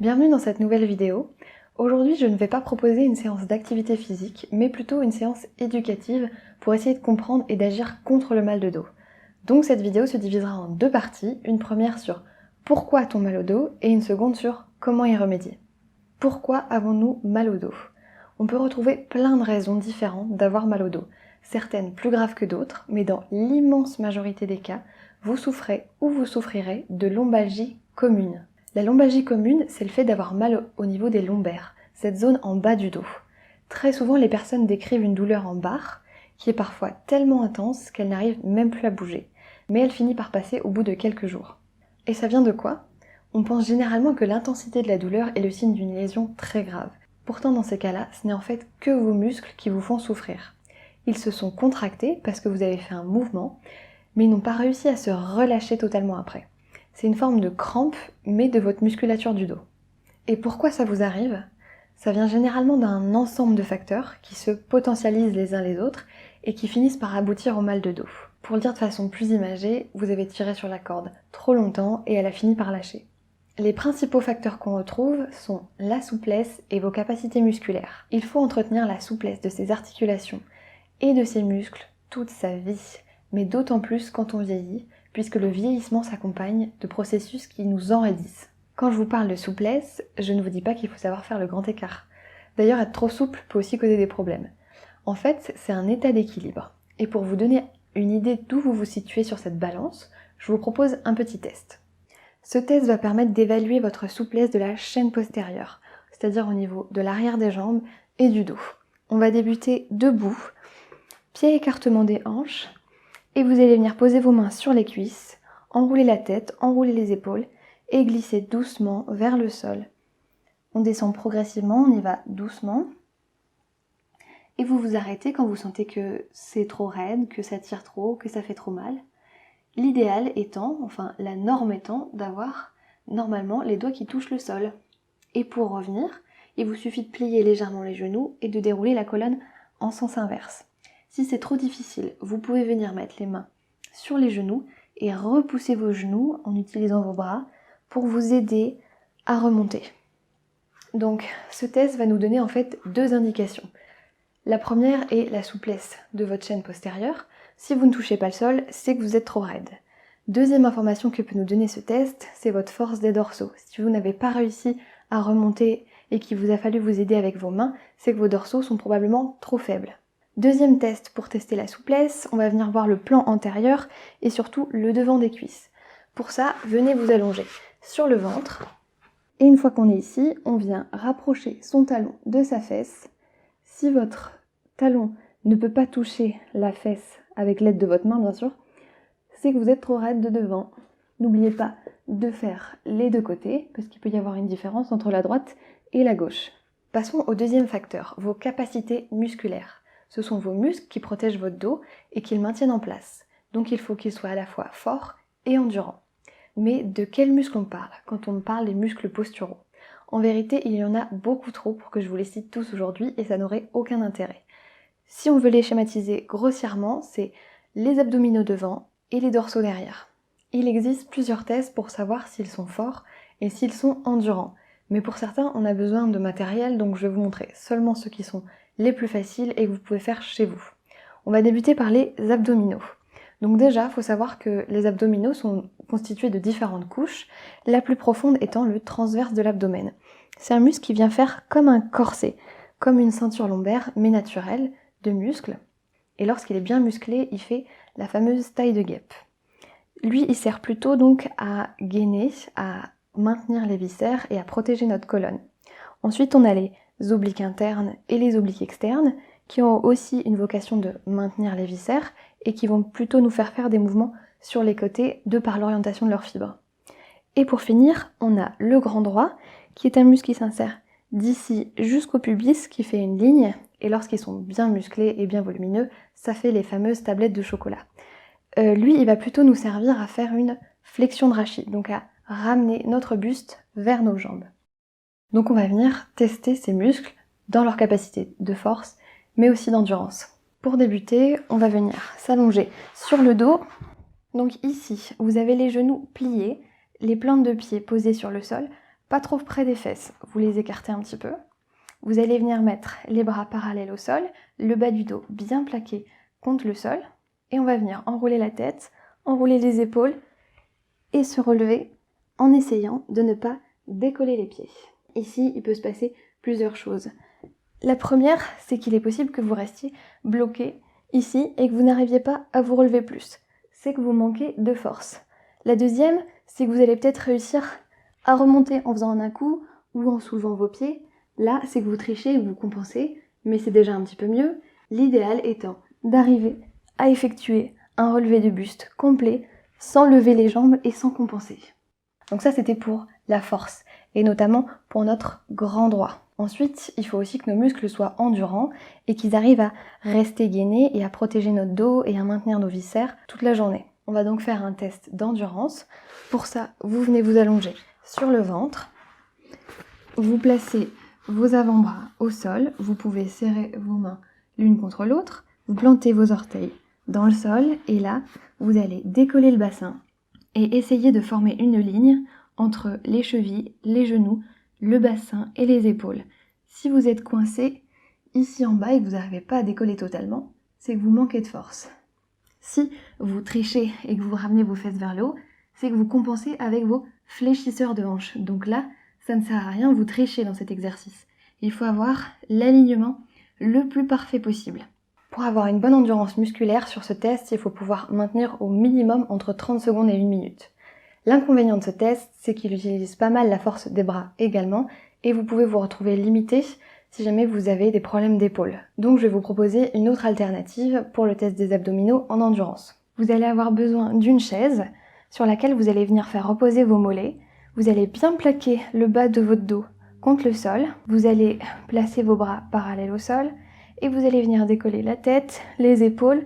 Bienvenue dans cette nouvelle vidéo. Aujourd'hui, je ne vais pas proposer une séance d'activité physique, mais plutôt une séance éducative pour essayer de comprendre et d'agir contre le mal de dos. Donc cette vidéo se divisera en deux parties, une première sur pourquoi a-t-on mal au dos et une seconde sur comment y remédier. Pourquoi avons-nous mal au dos? On peut retrouver plein de raisons différentes d'avoir mal au dos, certaines plus graves que d'autres, mais dans l'immense majorité des cas, vous souffrez ou vous souffrirez de lombalgie commune. La lombalgie commune, c'est le fait d'avoir mal au niveau des lombaires, cette zone en bas du dos. Très souvent, les personnes décrivent une douleur en barre, qui est parfois tellement intense qu'elle n'arrive même plus à bouger, mais elle finit par passer au bout de quelques jours. Et ça vient de quoi? On pense généralement que l'intensité de la douleur est le signe d'une lésion très grave. Pourtant, dans ces cas-là, ce n'est en fait que vos muscles qui vous font souffrir. Ils se sont contractés parce que vous avez fait un mouvement, mais ils n'ont pas réussi à se relâcher totalement après. C'est une forme de crampe, mais de votre musculature du dos. Et pourquoi ça vous arrive? Ça vient généralement d'un ensemble de facteurs qui se potentialisent les uns les autres et qui finissent par aboutir au mal de dos. Pour le dire de façon plus imagée, vous avez tiré sur la corde trop longtemps et elle a fini par lâcher. Les principaux facteurs qu'on retrouve sont la souplesse et vos capacités musculaires. Il faut entretenir la souplesse de ses articulations et de ses muscles toute sa vie, mais d'autant plus quand on vieillit, puisque le vieillissement s'accompagne de processus qui nous enraidissent. Quand je vous parle de souplesse, je ne vous dis pas qu'il faut savoir faire le grand écart. D'ailleurs, être trop souple peut aussi causer des problèmes. En fait, c'est un état d'équilibre. Et pour vous donner une idée d'où vous vous situez sur cette balance, je vous propose un petit test. Ce test va permettre d'évaluer votre souplesse de la chaîne postérieure, c'est-à-dire au niveau de l'arrière des jambes et du dos. On va débuter debout, pied écartement des hanches, et vous allez venir poser vos mains sur les cuisses, enrouler la tête, enrouler les épaules et glisser doucement vers le sol. On descend progressivement, on y va doucement. Et vous vous arrêtez quand vous sentez que c'est trop raide, que ça tire trop, que ça fait trop mal. L'idéal étant, enfin la norme étant, d'avoir normalement les doigts qui touchent le sol. Et pour revenir, il vous suffit de plier légèrement les genoux et de dérouler la colonne en sens inverse. Si c'est trop difficile, vous pouvez venir mettre les mains sur les genoux et repousser vos genoux en utilisant vos bras pour vous aider à remonter. Donc ce test va nous donner en fait deux indications. La première est la souplesse de votre chaîne postérieure. Si vous ne touchez pas le sol, c'est que vous êtes trop raide. Deuxième information que peut nous donner ce test, c'est votre force des dorsaux. Si vous n'avez pas réussi à remonter et qu'il vous a fallu vous aider avec vos mains, c'est que vos dorsaux sont probablement trop faibles. Deuxième test pour tester la souplesse, on va venir voir le plan antérieur et surtout le devant des cuisses. Pour ça, venez vous allonger sur le ventre. Et une fois qu'on est ici, on vient rapprocher son talon de sa fesse. Si votre talon ne peut pas toucher la fesse avec l'aide de votre main, bien sûr, c'est que vous êtes trop raide de devant. N'oubliez pas de faire les deux côtés, parce qu'il peut y avoir une différence entre la droite et la gauche. Passons au deuxième facteur, vos capacités musculaires. Ce sont vos muscles qui protègent votre dos et qui le maintiennent en place. Donc il faut qu'ils soient à la fois forts et endurants. Mais de quels muscles on parle quand on parle des muscles posturaux? En vérité, il y en a beaucoup trop pour que je vous les cite tous aujourd'hui et ça n'aurait aucun intérêt. Si on veut les schématiser grossièrement, c'est les abdominaux devant et les dorsaux derrière. Il existe plusieurs tests pour savoir s'ils sont forts et s'ils sont endurants. Mais pour certains, on a besoin de matériel, donc je vais vous montrer seulement ceux qui sont les plus faciles et que vous pouvez faire chez vous. On va débuter par les abdominaux. Donc déjà, il faut savoir que les abdominaux sont constitués de différentes couches, la plus profonde étant le transverse de l'abdomen. C'est un muscle qui vient faire comme un corset, comme une ceinture lombaire, mais naturelle, de muscles. Et lorsqu'il est bien musclé, il fait la fameuse taille de guêpe. Lui, il sert plutôt donc à gainer, à maintenir les viscères et à protéger notre colonne. Ensuite, on a les obliques internes et les obliques externes qui ont aussi une vocation de maintenir les viscères et qui vont plutôt nous faire des mouvements sur les côtés de par l'orientation de leurs fibres. Et pour finir, on a le grand droit qui est un muscle qui s'insère d'ici jusqu'au pubis qui fait une ligne et lorsqu'ils sont bien musclés et bien volumineux, ça fait les fameuses tablettes de chocolat. Lui, il va plutôt nous servir à faire une flexion de rachis, donc à ramener notre buste vers nos jambes. Donc on va venir tester ces muscles dans leur capacité de force, mais aussi d'endurance. Pour débuter, on va venir s'allonger sur le dos. Donc ici, vous avez les genoux pliés, les plantes de pied posées sur le sol, pas trop près des fesses, vous les écartez un petit peu. Vous allez venir mettre les bras parallèles au sol, le bas du dos bien plaqué contre le sol. Et on va venir enrouler la tête, enrouler les épaules et se relever en essayant de ne pas décoller les pieds. Ici, il peut se passer plusieurs choses. La première, c'est qu'il est possible que vous restiez bloqué ici et que vous n'arriviez pas à vous relever plus. C'est que vous manquez de force. La deuxième, c'est que vous allez peut-être réussir à remonter en faisant un coup ou en soulevant vos pieds. Là, c'est que vous trichez et vous compensez, mais c'est déjà un petit peu mieux. L'idéal étant d'arriver à effectuer un relevé du buste complet sans lever les jambes et sans compenser. Donc ça, c'était pour la force et notamment pour notre grand droit. Ensuite, il faut aussi que nos muscles soient endurants et qu'ils arrivent à rester gainés et à protéger notre dos et à maintenir nos viscères toute la journée. On va donc faire un test d'endurance. Pour ça, vous venez vous allonger sur le ventre. Vous placez vos avant-bras au sol. Vous pouvez serrer vos mains l'une contre l'autre. Vous plantez vos orteils dans le sol et là, vous allez décoller le bassin et essayer de former une ligne entre les chevilles, les genoux, le bassin et les épaules. Si vous êtes coincé ici en bas et que vous n'arrivez pas à décoller totalement, c'est que vous manquez de force. Si vous trichez et que vous ramenez vos fesses vers le haut, c'est que vous compensez avec vos fléchisseurs de hanches. Donc là, ça ne sert à rien, vous trichez dans cet exercice. Il faut avoir l'alignement le plus parfait possible. Pour avoir une bonne endurance musculaire sur ce test, il faut pouvoir maintenir au minimum entre 30 secondes et 1 minute. L'inconvénient de ce test, c'est qu'il utilise pas mal la force des bras également, et vous pouvez vous retrouver limité si jamais vous avez des problèmes d'épaule. Donc je vais vous proposer une autre alternative pour le test des abdominaux en endurance. Vous allez avoir besoin d'une chaise sur laquelle vous allez venir faire reposer vos mollets. Vous allez bien plaquer le bas de votre dos contre le sol. Vous allez placer vos bras parallèles au sol et vous allez venir décoller la tête, les épaules,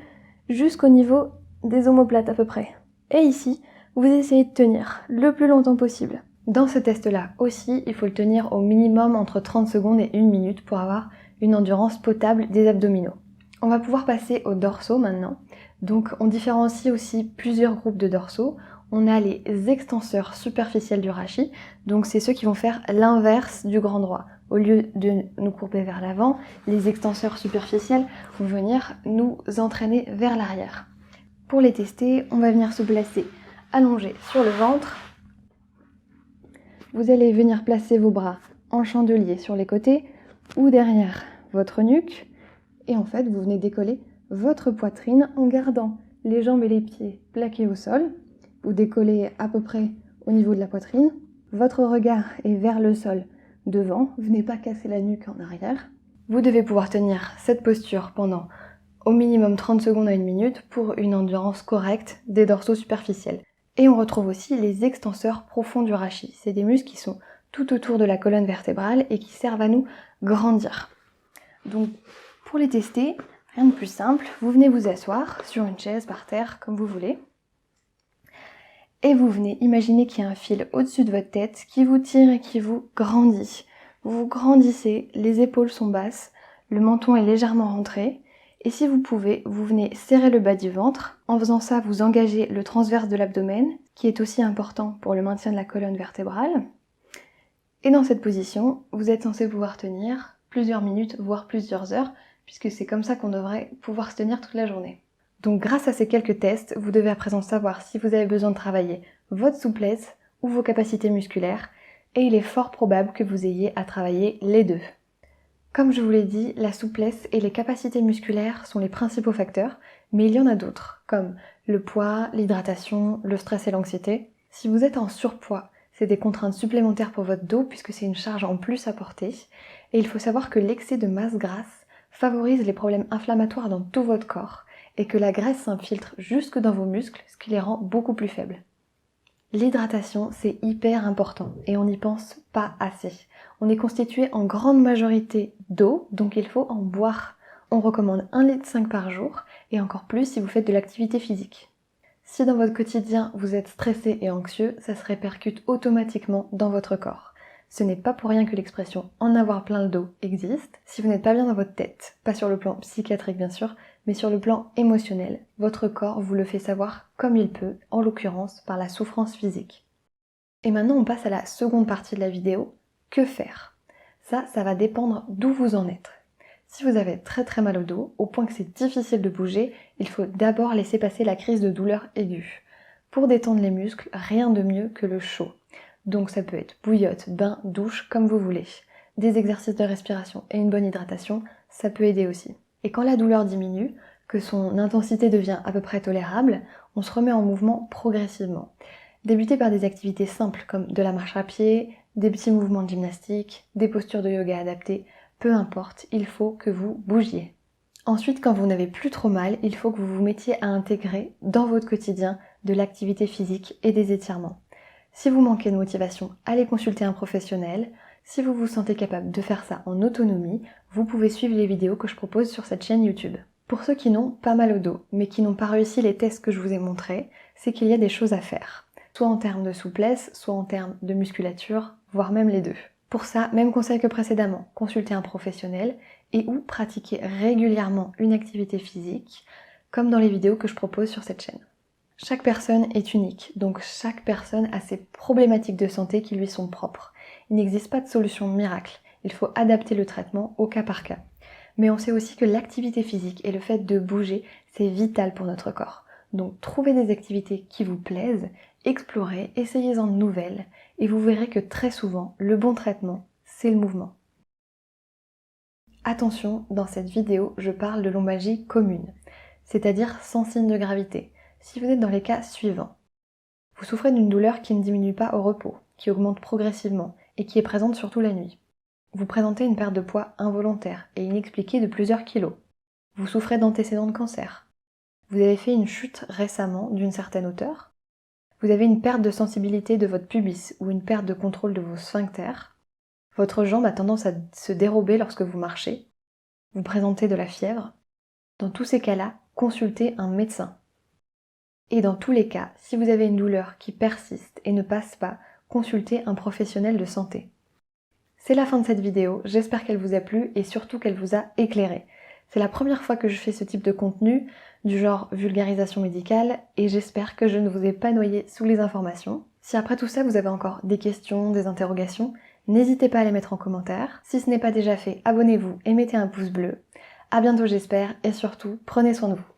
jusqu'au niveau des omoplates à peu près. Et ici, vous essayez de tenir le plus longtemps possible. Dans ce test-là aussi, il faut le tenir au minimum entre 30 secondes et 1 minute pour avoir une endurance potable des abdominaux. On va pouvoir passer aux dorsaux maintenant. Donc on différencie aussi plusieurs groupes de dorsaux. On a les extenseurs superficiels du rachis, donc c'est ceux qui vont faire l'inverse du grand droit. Au lieu de nous courber vers l'avant, les extenseurs superficiels vont venir nous entraîner vers l'arrière. Pour les tester, on va venir se placer allongé sur le ventre. Vous allez venir placer vos bras en chandelier sur les côtés ou derrière votre nuque. Et en fait, vous venez décoller votre poitrine en gardant les jambes et les pieds plaqués au sol. Vous décollez à peu près au niveau de la poitrine. Votre regard est vers le sol devant. Venez pas casser la nuque en arrière. Vous devez pouvoir tenir cette posture pendant au minimum 30 secondes à 1 minute pour une endurance correcte des dorsaux superficiels. Et on retrouve aussi les extenseurs profonds du rachis. C'est des muscles qui sont tout autour de la colonne vertébrale et qui servent à nous grandir. Donc pour les tester, rien de plus simple, vous venez vous asseoir sur une chaise, par terre, comme vous voulez. Et vous venez imaginer qu'il y a un fil au-dessus de votre tête qui vous tire et qui vous grandit. Vous grandissez, les épaules sont basses, le menton est légèrement rentré. Et si vous pouvez, vous venez serrer le bas du ventre. En faisant ça, vous engagez le transverse de l'abdomen, qui est aussi important pour le maintien de la colonne vertébrale. Et dans cette position, vous êtes censé pouvoir tenir plusieurs minutes, voire plusieurs heures, puisque c'est comme ça qu'on devrait pouvoir se tenir toute la journée. Donc grâce à ces quelques tests, vous devez à présent savoir si vous avez besoin de travailler votre souplesse ou vos capacités musculaires, et il est fort probable que vous ayez à travailler les deux. Comme je vous l'ai dit, la souplesse et les capacités musculaires sont les principaux facteurs, mais il y en a d'autres, comme le poids, l'hydratation, le stress et l'anxiété. Si vous êtes en surpoids, c'est des contraintes supplémentaires pour votre dos puisque c'est une charge en plus à porter. Et il faut savoir que l'excès de masse grasse favorise les problèmes inflammatoires dans tout votre corps et que la graisse s'infiltre jusque dans vos muscles, ce qui les rend beaucoup plus faibles. L'hydratation, c'est hyper important et on n'y pense pas assez. On est constitué en grande majorité d'eau, donc il faut en boire. On recommande 1,5 litre par jour et encore plus si vous faites de l'activité physique. Si dans votre quotidien vous êtes stressé et anxieux, ça se répercute automatiquement dans votre corps. Ce n'est pas pour rien que l'expression « en avoir plein le dos » existe. Si vous n'êtes pas bien dans votre tête, pas sur le plan psychiatrique bien sûr, mais sur le plan émotionnel, votre corps vous le fait savoir comme il peut, en l'occurrence par la souffrance physique. Et maintenant on passe à la seconde partie de la vidéo, que faire? Ça va dépendre d'où vous en êtes. Si vous avez très mal au dos, au point que c'est difficile de bouger, il faut d'abord laisser passer la crise de douleur aiguë. Pour détendre les muscles, rien de mieux que le chaud. Donc ça peut être bouillotte, bain, douche, comme vous voulez. Des exercices de respiration et une bonne hydratation, ça peut aider aussi. Et quand la douleur diminue, que son intensité devient à peu près tolérable, on se remet en mouvement progressivement. Débutez par des activités simples comme de la marche à pied, des petits mouvements de gymnastique, des postures de yoga adaptées, peu importe, il faut que vous bougiez. Ensuite, quand vous n'avez plus trop mal, il faut que vous vous mettiez à intégrer dans votre quotidien de l'activité physique et des étirements. Si vous manquez de motivation, allez consulter un professionnel. Si vous vous sentez capable de faire ça en autonomie, vous pouvez suivre les vidéos que je propose sur cette chaîne YouTube. Pour ceux qui n'ont pas mal au dos, mais qui n'ont pas réussi les tests que je vous ai montrés, c'est qu'il y a des choses à faire. Soit en termes de souplesse, soit en termes de musculature, voire même les deux. Pour ça, même conseil que précédemment, consultez un professionnel et ou pratiquez régulièrement une activité physique, comme dans les vidéos que je propose sur cette chaîne. Chaque personne est unique, donc chaque personne a ses problématiques de santé qui lui sont propres. Il n'existe pas de solution miracle, il faut adapter le traitement au cas par cas. Mais on sait aussi que l'activité physique et le fait de bouger, c'est vital pour notre corps. Donc trouvez des activités qui vous plaisent, explorez, essayez-en de nouvelles, et vous verrez que très souvent, le bon traitement, c'est le mouvement. Attention, dans cette vidéo, je parle de lombalgie commune, c'est-à-dire sans signe de gravité. Si vous êtes dans les cas suivants, vous souffrez d'une douleur qui ne diminue pas au repos, qui augmente progressivement et qui est présente surtout la nuit. Vous présentez une perte de poids involontaire et inexpliquée de plusieurs kilos. Vous souffrez d'antécédents de cancer. Vous avez fait une chute récemment d'une certaine hauteur. Vous avez une perte de sensibilité de votre pubis ou une perte de contrôle de vos sphincters. Votre jambe a tendance à se dérober lorsque vous marchez. Vous présentez de la fièvre. Dans tous ces cas-là, consultez un médecin. Et dans tous les cas, si vous avez une douleur qui persiste et ne passe pas, consultez un professionnel de santé. C'est la fin de cette vidéo, j'espère qu'elle vous a plu et surtout qu'elle vous a éclairé. C'est la première fois que je fais ce type de contenu, du genre vulgarisation médicale, et j'espère que je ne vous ai pas noyé sous les informations. Si après tout ça vous avez encore des questions, des interrogations, n'hésitez pas à les mettre en commentaire. Si ce n'est pas déjà fait, abonnez-vous et mettez un pouce bleu. À bientôt j'espère, et surtout, prenez soin de vous.